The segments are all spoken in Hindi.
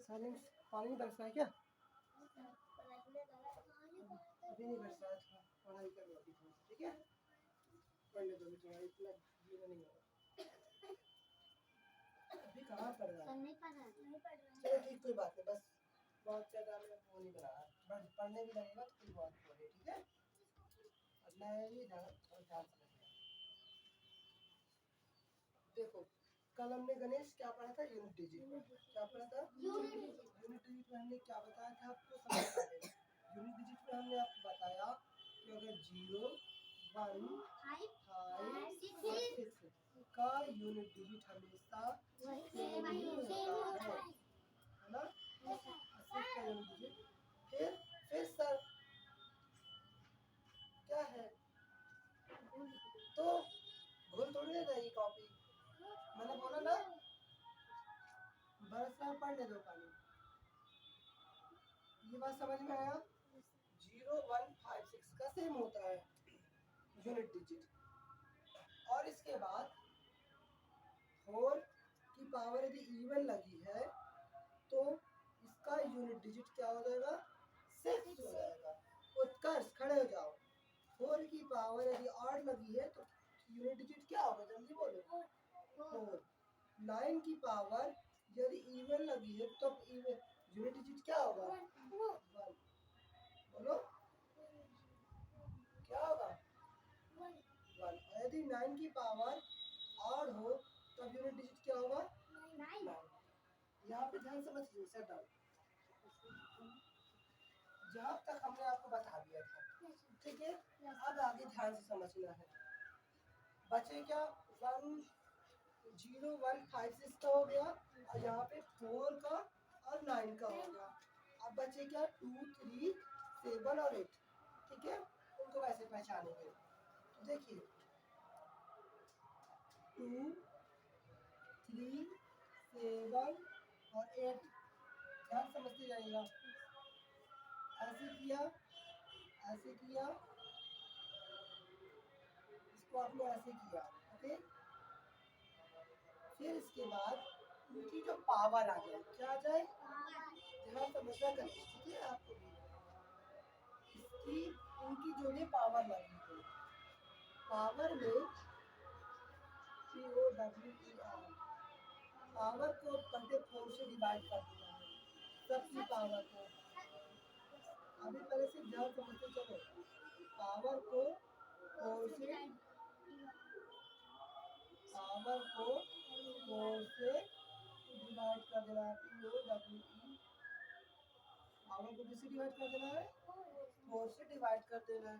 साइलेंस पानी बरसा है क्या? अभी नहीं बरसा है, थोड़ा पढ़ाई कर लो अभी थोड़ा सा, ठीक है? पढ़ ले दो थोड़ा, इतना गीला नहीं होगा। अभी कहाँ पढ़ रहा है? चलो ठीक, कोई बात नहीं, बस बहुत ज़्यादा मैं वो नहीं बना रहा, बस पढ़ने भी लगेगा तो कोई बात नहीं, ठीक है? और मैं भी ध्यान से देखो, कल हमने गणेश क्या पढ़ा था? Unit digit. क्या पढ़ा था? यूनिट डिजिट में हमने क्या बताया था आपको? सबसे पहले यूनिट डिजिट में हमने आपको बताया कि अगर 0, 1, 5 और 6 का यूनिट डिजिट हमेशा सेम ही होता है ना? 6 का यूनिट डिजिट। फिर सर क्या है? तो भूल थोड़ी ना जाएगी कॉपी, मैंने बोला ना, बरस में पढ़ने दो पानी। ये बात समझ में आया? 0, 1, 5, 6 का सेम होता है यूनिट डिजिट। और इसके बाद 4 की पावर यदि इवन लगी है तो इसका यूनिट डिजिट क्या हो जाएगा? 6 हो जाएगा। उत्कर्ष खड़े हो जाओ। 4 की पावर यदि ऑड लगी है तो यूनिट डिजिट क्या होगा? जल्दी बोलो। 4। 9 की पावर यदि इवन लगी है तो यूनिट डिजिट क्या होगा? 1। बोलो क्या होगा? 1। यदि 9 की पावर ऑड हो तब यूनिट डिजिट क्या होगा? 9। यहाँ पे ध्यान से मत सेट डाउन, जहाँ तक हमने आपको बता दिया था, ठीक है? अब आगे ध्यान से समझना है। बचे क्या? 1, 0, 1, 5, 6 का हो गया और यहाँ पे 4 का और 9 का हो गया। अब बचे क्या? 2, 3, 7 और 8, ठीक है? उनको वैसे पहचानेंगे। तो देखिए 2, 3, 7 और 8, ध्यान समझते जाइएगा। ऐसे किया, ऐसे किया, इसको आपने ऐसे किया, ओके? फिर इसके बाद उनकी जो पावर आ जाए, क्या आ जाए? ध्यान समझना करें, ठीक है? आपको भी इसकी उनकी जो भी पावर लगी है, पावर में POWER, पावर को बटे 4 से डिवाइड कर दिया है, सबकी पावर को। अभी पहले से ध्यान समझते चलो, पावर को 4 से डिवाइड कर देना है, POWE, पावर को किससे डिवाइड कर देना है? 4 से डिवाइड कर देना है।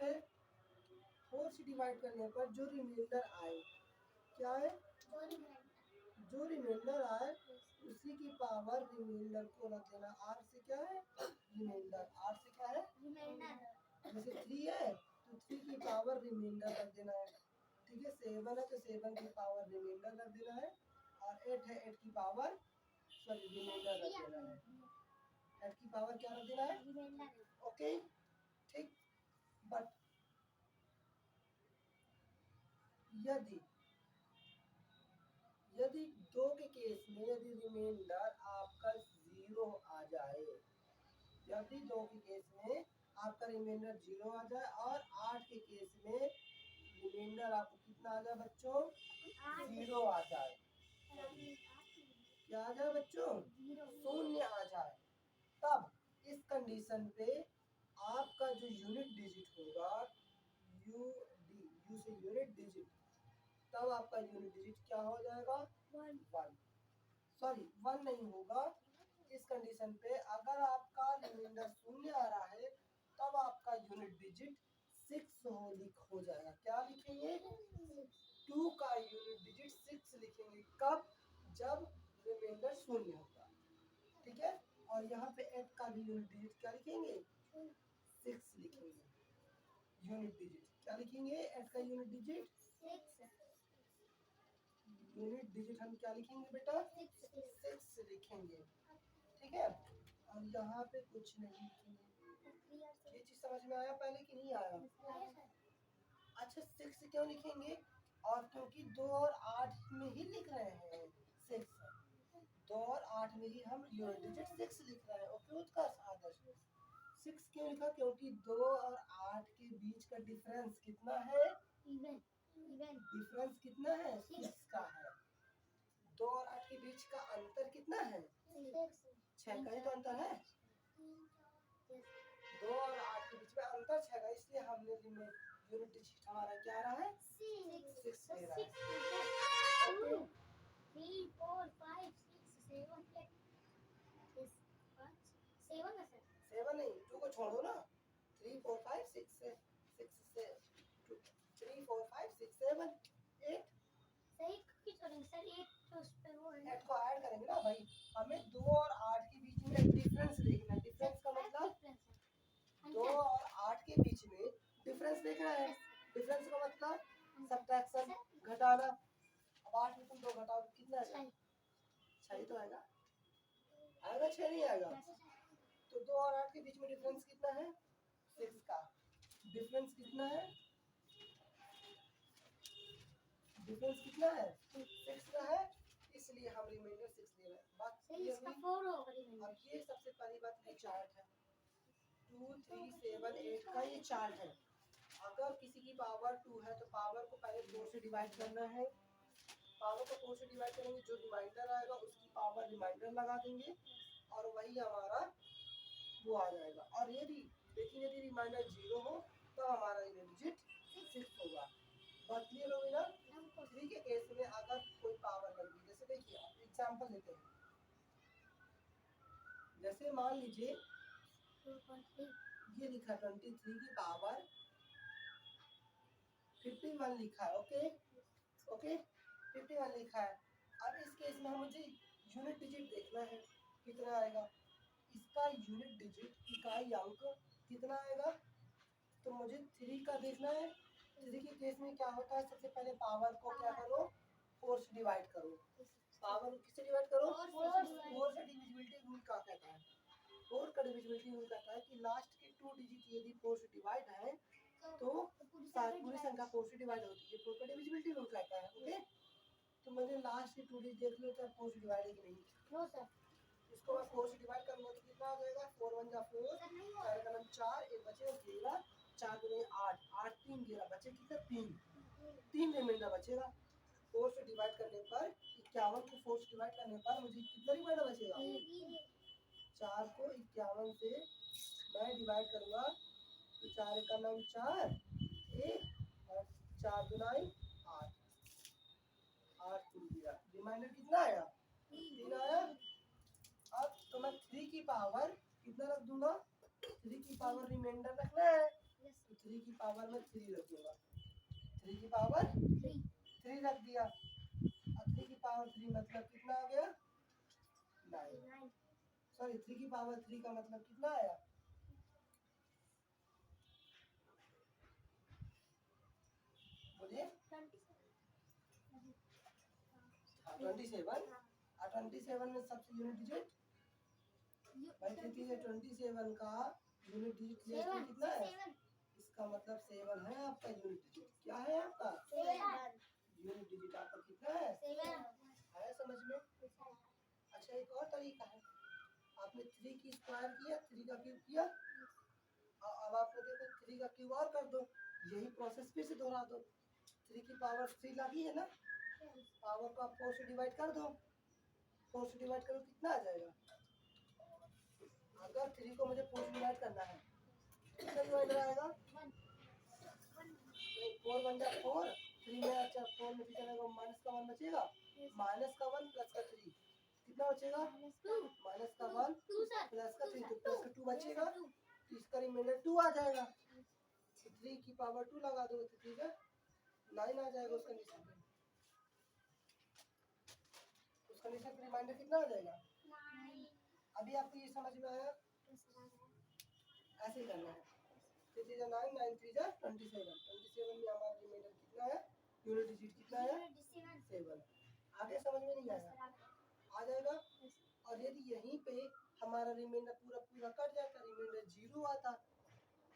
फिर 4 से डिवाइड करने पर जो रिमाइंडर आए, क्या है? जो रिमाइंडर आए उसी की पावर रिमाइंडर को रख देना। आर से क्या है? रिमाइंडर। आर से क्या है? जैसे 3 है तो 3 की पावर रिमाइंडर रख देना है, ठीक है? 7 है तो 7 की पावर रिमाइंडर रख देना है, और 8 है 8 की पावर रिमाइंडर रख देना है। 8 की पावर क्या रख देना है? ओके, ठीक। बट यदि यदि 2 के केस में यदि रिमाइंडर आपका 0 आ जाए, यदि 2 के केस में आपका रिमाइंडर 0 आ जाए और 8 के केस में रिमाइंडर आपको कितना आ जाए बच्चों? 0 आ जाए। क्या आ जाए बच्चों? 0 आ जाए, तब इस कंडीशन पे आपका जो यूनिट डिजिट होगा, यू से यूनिट डिजिट, तब आपका यूनिट डिजिट क्या हो जाएगा? 1। सॉरी 1 नहीं होगा। इस कंडीशन पे अगर आपका रिमाइंडर 0 आ रहा है तब आपका यूनिट डिजिट 6 हो जाएगा। क्या लिखेंगे? 2 का यूनिट डिजिट 6 लिखेंगे। कब? जब रिमाइंडर 0 होगा, ठीक है? और यहाँ पे 8 का भी यूनिट डिजिट क्या लिखेंगे? 6 लिखेंगे। यूनिट डिजिट क्या लिखेंगे? 8 का यूनिट डिजिट 6। यूनिट डिजिट हम क्या लिखेंगे बेटा? 6 लिखेंगे, ठीक है? और यहाँ पे कुछ नहीं लिखेंगे। ये चीज समझ में आया पहले कि नहीं आया? अच्छा 6 क्यों लिखेंगे? और क्योंकि 2 और 8 में ही लिख रहे हैं 6, 2 और 8 में ही हम यूनिट डिजिट 6 लिख रहे हैं। ओके उत्कर्ष आदर्श 6 क्यों लिखा? क्योंकि 2 और 8 के बीच का डिफरेंस कितना है? डिफरेंस कितना है? 6 का है। 2 और 8 के बीच का अंतर कितना है? 6 का ही तो अंतर है। 2 और 8 के बीच में अंतर 6 का, इसलिए हमने यूनिट डिजिट हमारा क्या रहा है? 6 ले रहा है। 3 4 5 6 7 8 7 नहीं, 2 को छोड़ो ना। 3 4 5 6 से 6 से 3 4 5 6 7 8 सही की छोड़ेंगे सर, 8 तो उस पे वो है 8 को ऐड करेंगे ना भाई। हमें 2 और 8 के बीच में डिफरेंस देखना है। डिफरेंस का मतलब 2 और 8 के बीच में डिफरेंस देखना है। डिफरेंस का मतलब सब्ट्रैक्शन, घटाना। अब 8 में तुम 2 घटाओ कितना आएगा? 6 ही तो आएगा। आएगा 6 नहीं आएगा? तो 2 और 8 के बीच में डिफरेंस कितना है? 6 का। डिफरेंस कितना है? डिफरेंस कितना है? 6 का है, इसलिए हम रिमाइंडर 6 ले रहे हैं। बात क्लियर इसका हुई? 4 होगा रिमाइंडर। अब ये सबसे पहली बात, ये चार्ट है 2 3 7 8 का, ये चार्ट है। अगर किसी की पावर 2 है तो पावर को पहले 4 से डिवाइड करना है। पावर को 4 से डिवाइड करेंगे, जो रिमाइंडर आएगा उसकी पावर रिमाइंडर लगा देंगे और वही हमारा वो आ जाएगा। और यदि देखिए यदि रिमाइंडर 0 हो तो हमारा यूनिट डिजिट 6 होगा। बात क्लियर हो गई ना? 3 के केस में अगर कोई पावर लगी, जैसे देखिए एग्जांपल लेते हैं। जैसे मान लीजिए ये लिखा 23 की पावर 51 लिखा है। ओके ओके 51 लिखा है। अब इस केस में मुझे यूनिट डिजिट देखना है कितना आएगा। इसका यूनिट डिजिट इकाई अंक कितना आएगा? तो मुझे 3 का देखना है। 3 के केस में क्या होता है? सबसे पहले पावर को क्या करो? 4 से डिवाइड करो। पावर को किससे डिवाइड करो? 4 से। डिविजिबिलिटी रूल क्या कहता है? 4 का डिविजिबिलिटी रूल कहता है कि लास्ट के 2 डिजिट यदि 4 से डिवाइड है तो पूरी संख्या 4 से डिवाइड होती है। 4 का डिविजिबिलिटी रूल कहता है। ओके तो मुझे लास्ट के 2 डिजिट देख लो तो 4 से डिवाइड है कि नहीं? No sir. इसको मैं 4 से डिवाइड करूंगा तो कितना आ जाएगा? 4 1 जा 4, 4 का नाम 4, एक बचे 11, 4 दूनी 8, 8 3 11 बचे कितना? 3 रिमाइंडर बचेगा। 4 से डिवाइड करने पर 51 को 4 से डिवाइड करने पर मुझे कितना रिमाइंडर बचेगा? 4 को 51 से मैं डिवाइड करूंगा तो 4 का नाम 4 1 और 4 दुनाई 8, 8 3 11 रिमाइंडर कितना आया? 3 आया। अब तो मैं 3 की पावर कितना रख दूंगा? 3 की पावर रिमाइंडर रखना है तो 3 की पावर में 3 रख दूंगा। 3 की पावर 3 रख दिया। अब 3 की पावर 3 मतलब कितना आ गया? 9। सॉरी 3 की पावर 3 का मतलब कितना आया? बोलिए 27। 27 में सबसे यूनिट डिजिट भाई 27 का यूनिट डिजिट कितना है? इसका मतलब 7 है आपका यूनिट डिजिट। क्या है आपका? यूनिट डिजिट आपका कितना है? आया समझ में? अच्छा एक और तरीका है। आपने 3 की स्क्वायर किया, 3 का क्यूब किया, अब आपने देखो 3 का क्यूब और कर दो। यही प्रोसेस फिर से दोहरा दो। 3 की पावर 3 लगी है ना, पावर को आप 4 से डिवाइड कर दो। 4 से डिवाइड करो कितना आ जाएगा? अगर 3 को मुझे 4 से डिवाइड करना है कितना डिवाइडर आएगा? 4 1 जा 4, 3 में अच्छा 4 में चलेगा माइनस का 1 बचेगा, माइनस का 1 प्लस का 3 कितना बचेगा? माइनस का 1 प्लस का 3 तो प्लस का 2 बचेगा तो इसका रिमाइंडर 2 आ जाएगा। 3 की पावर 2 लगा दो तो ठीक है 9 आ जाएगा उसका निशान पे। उसका निशान पे रिमाइंडर कितना आ जाएगा? अभी आपको ये समझ में आया? ऐसे ही करना है। 3 3 9 9 3 27 27 में हमारा रिमाइंडर कितना है? यूनिट डिजिट कितना है? 7। आगे समझ में नहीं आया? आ जाएगा। और यदि यहीं पे हमारा रिमाइंडर पूरा पूरा कट जाता, रिमाइंडर 0 आता,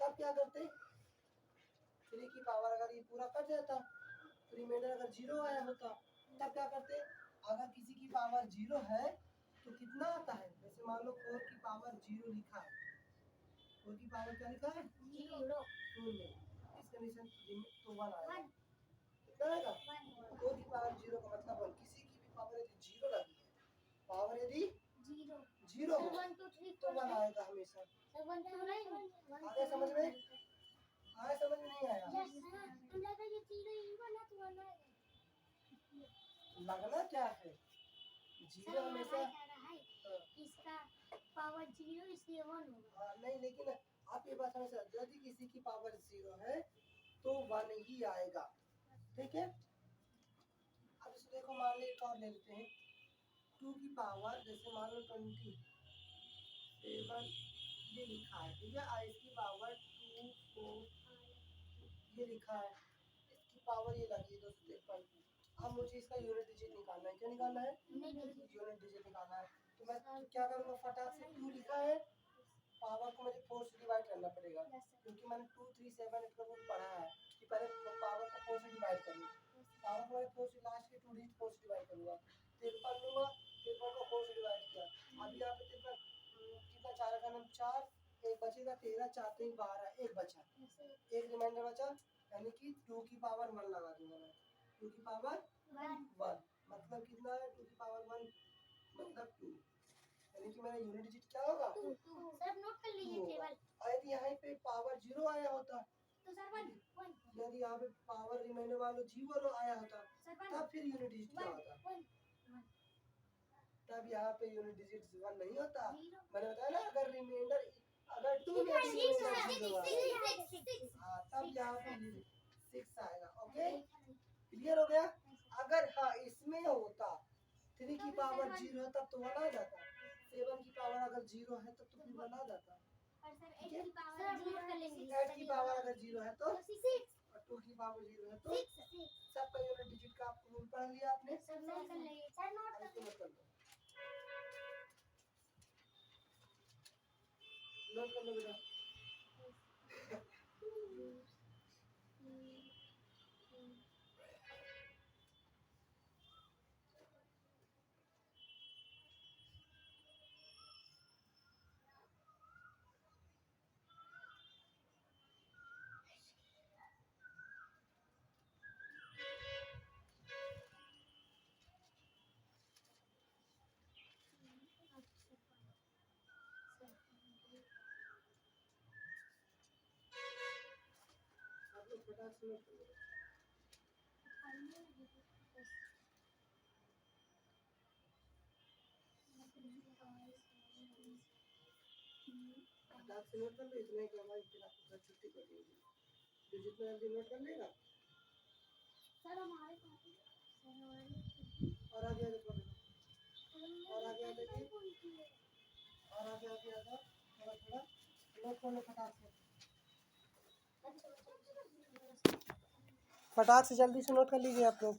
तब क्या करते? 3 की पावर अगर ये पूरा कट जाता तो रिमाइंडर अगर 0 आया होता तब क्या करते? अगर किसी की पावर 0 है तो कितना मान लो 4 की पावर 0 लिखा है, 4 की पावर क्या लिखा है? 0 शून्य। इस कंडीशन तो 1 आएगा। कितना आएगा? 4 की पावर 0 का मतलब 1। किसी की भी पावर यदि 0 लगी है, पावर यदि 0 हो 1 2 3 तो 1 आएगा हमेशा। 1 2 नहीं आगे समझ में? आगे समझ में नहीं आया? हम लगा ये 0 ही बना तो 1 आएगा। लगना क्या है? सर 0 हमारा हमेशा कह रहा है इसका पावर 0 इसलिए 1 होगा। नहीं, लेकिन आप ये बात समझ, यदि किसी की पावर 0 है तो 1 ही आएगा। ठीक है, अब इसको देखो, मान लो एक और ले लेते हैं। 2 की पावर जैसे मान लो 27 ये लिखा है, ठीक है, और इसकी पावर 2 4 ये लिखा है, इसकी पावर ये लगी है 253। अब मुझे इसका यूनिट डिजिट निकालना है। क्या निकालना है? यूनिट डिजिट निकालना है। तो मैं क्या करूँगा, फटाक से 2 लिखा है, पावर को मुझे 4 से डिवाइड करना पड़ेगा, क्योंकि मैंने 2 3 7 8 का रूल पढ़ा है कि पहले पावर को 4 से डिवाइड करूँ। पावर को मैं 4 से लास्ट के 2 डिजिट 4 से डिवाइड करूँगा, 53 लूँगा, 53 को 4 से डिवाइड किया। अब यहाँ पे 53 कितना, 4 का नाम 4, एक बचेगा 13, 4 3 12, एक बचा, एक रिमाइंडर बचा, यानी कि 2 की पावर 1 लगा दूंगा मैं। 2 की पावर 1 मतलब कितना है? 2 की पावर 1 मतलब 2, यानी कि मेरा यूनिट डिजिट क्या होगा? सर नोट कर लीजिए केवल। यदि यहाँ पे पावर 0 आया होता, तो सर 1 यदि यहाँ पे पावर रिमाइंडर वाला 0 आया होता, तब फिर यूनिट डिजिट क्या होता? तब यहाँ पे यूनिट डिजिट 1 नहीं होता। मैंने बताया ना, अगर रिमाइंडर अगर 2 में हाँ, तब यहाँ पे 6 आएगा। ओके, क्लियर हो गया? अगर हाँ इसमें होता 3 की पावर 0 है तब तो 1 आ जाता, 7 की पावर अगर 0 है तब तो फिर 1 आ जाता। ठीक है, 8 की पावर अगर 0 है तो 6 और 2 की पावर 0 है तो सबका यूनिट डिजिट का आपको रूल पढ़ लिया आपने। सर नोट कर लीजिए। सर नोट अब कर इसको नोट कर लो, नोट कर लो बेटा। आप लोग फटाक से नोट कर लो। फटाक से नोट कर लो, इतना ही करना है, फिर आपको घर छुट्टी कर देंगे। जो जितना जल्दी नोट कर लेगा। सर हमारे पास और आगे आगे पढ़ लो, और आगे आगे देखिए, और आगे आगे आगे थोड़ा थोड़ा नोट कर लो फटाक से। फटाक से जल्दी से नोट कर लीजिए आप लोग।